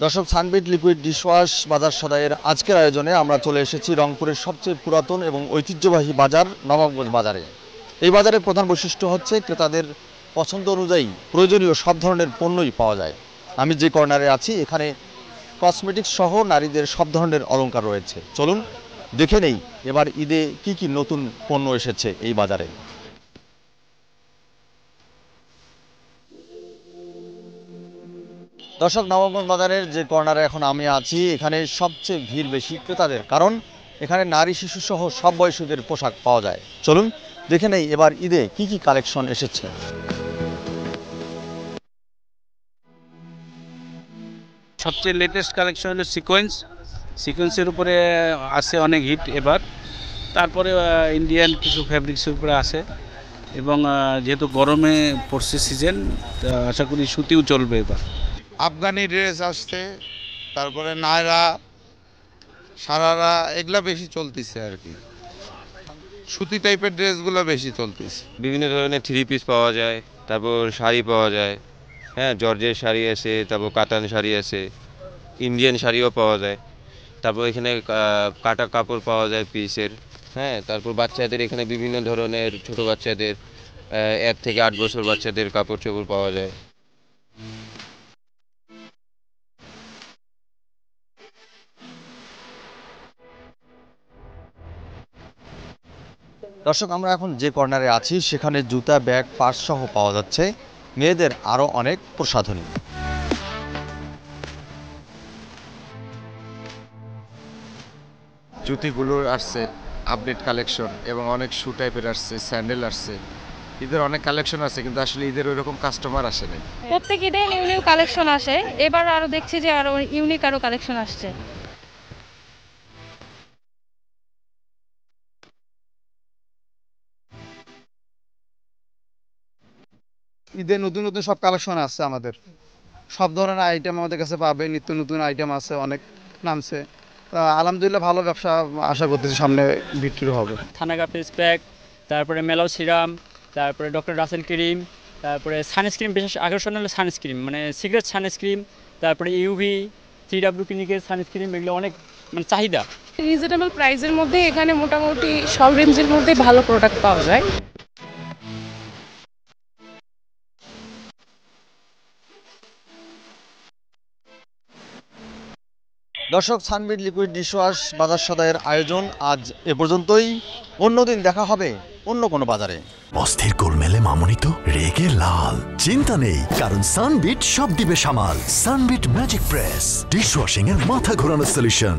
দর্শক, Sunbit liquid dishwash বাজার সদাইয়ের আজকের আয়োজনে আমরা চলে এসেছি রংপুরের সবচেয়ে পুরাতন এবং ঐতিহ্যবাহী বাজার নবাবগঞ্জ বাজারে। এই বাজারের প্রধান বৈশিষ্ট্য হচ্ছে ক্রেতাদের পছন্দ অনুযায়ী প্রয়োজনীয় সব ধরনের পণ্যই পাওয়া যায়। আমি যে কর্নারে আছি এখানে কসমেটিক্স সহ নারীদের সব ধরনের অলংকার রয়েছে। চলুন দেখে নেই এবার ঈদে কি কি নতুন পণ্য এসেছে এই বাজারে। দর্শক, নবাবগঞ্জ বাজারের যে কর্নারে এখন আমি আছি এখানে সবচেয়ে ভিড় বেশি ক্রেতাদের, কারণ এখানে নারী শিশু সহ সব বয়সীদের পোশাক পাওয়া যায়। চলুন দেখে নেই এবার ঈদে কি কি কালেকশন এসেছে। সবচেয়ে লেটেস্ট কালেকশন হলো সিকোয়েন্সের উপরে আছে অনেক হিট এবার। তারপরে ইন্ডিয়ান কিছু ফ্যাব্রিক্সের উপরে আছে এবং যেহেতু গরমে পড়ছে সিজন, আশা করি সুতিও চলবে এবার। আফগানি ড্রেস আসছে, তারপরে নায়রা, সারারা, এগুলা বেশি চলতেছে আর কি। সুতি টাইপের ড্রেসগুলো বেশি চলতেছে। বিভিন্ন ধরনের থ্রি পিস পাওয়া যায়, তারপর শাড়ি পাওয়া যায়। হ্যাঁ, জর্জের শাড়ি আছে, তারপর কাতান শাড়ি আছে, ইন্ডিয়ান শাড়িও পাওয়া যায়। তারপর এখানে কাটা কাপড় পাওয়া যায় পিসের। হ্যাঁ, তারপর বাচ্চাদের এখানে বিভিন্ন ধরনের ছোট বাচ্চাদের 1 থেকে 8 বছর বাচ্চাদের কাপড় চোপড় পাওয়া যায়। দর্শক, আমরা এখন যে কর্নারে আছি সেখানে জুতা, ব্যাগ, পার্স সহ পাওয়া যাচ্ছে। মেয়েদের আরও অনেক প্রসাধনী। জুতিগুলোর আসছে আপডেট কালেকশন এবং অনেক শু টাইপের আসছে, স্যান্ডেল আসছে। ঈদের অনেক কালেকশন আছে, কিন্তু আসলে ঈদের ওই রকম কাস্টমার আসে নাই। প্রত্যেক ঈদে নিউ নিউ কালেকশন আসে, এবার আরো দেখছি যে আরো ইউনিক আরো কালেকশন আসছে। ঈদে নতুন নতুন সব কালেকশন আছে আমাদের, সব ধরনের আইটেম আমাদের কাছে পাবে। নিত্য নতুন আইটেম আছে, অনেক নামছে। আলহামদুলিল্লাহ ভালো ব্যবসা আশা করতেছি, সামনে বিক্রি হবে। থানাগা ফেস প্যাক, তারপরে মেলাও সিরাম, তারপরে ডক্টর রাসেল ক্রিম, তারপরে সানস্ক্রিন। বিশেষ আকর্ষণ হলো সানস্ক্রিন, মানে সিগারেট সানস্ক্রিন, তারপরে ইউভি, 3W ক্লিনিকের সানস্ক্রিন, এগুলো অনেক মানে চাহিদা। রিজনেবল প্রাইসের মধ্যে এখানে মোটামুটি সব রেঞ্জের মধ্যে ভালো প্রোডাক্ট পাওয়া যায়। দর্শক, সানবিট লিকুইড ডিশওয়াশ বাজার সদাইয়ের আয়োজন আজ এ পর্যন্তই। অন্যদিন দেখা হবে অন্য কোনো বাজারে। অস্থির গোলমেলে মামুনি তো রেগে লাল। চিন্তা নেই, কারণ সানবিট সব দিবে সামাল। সানবিট ম্যাজিক প্রেস ডিশওয়াশিং এর মাথা ঘোরানো সলিউশন।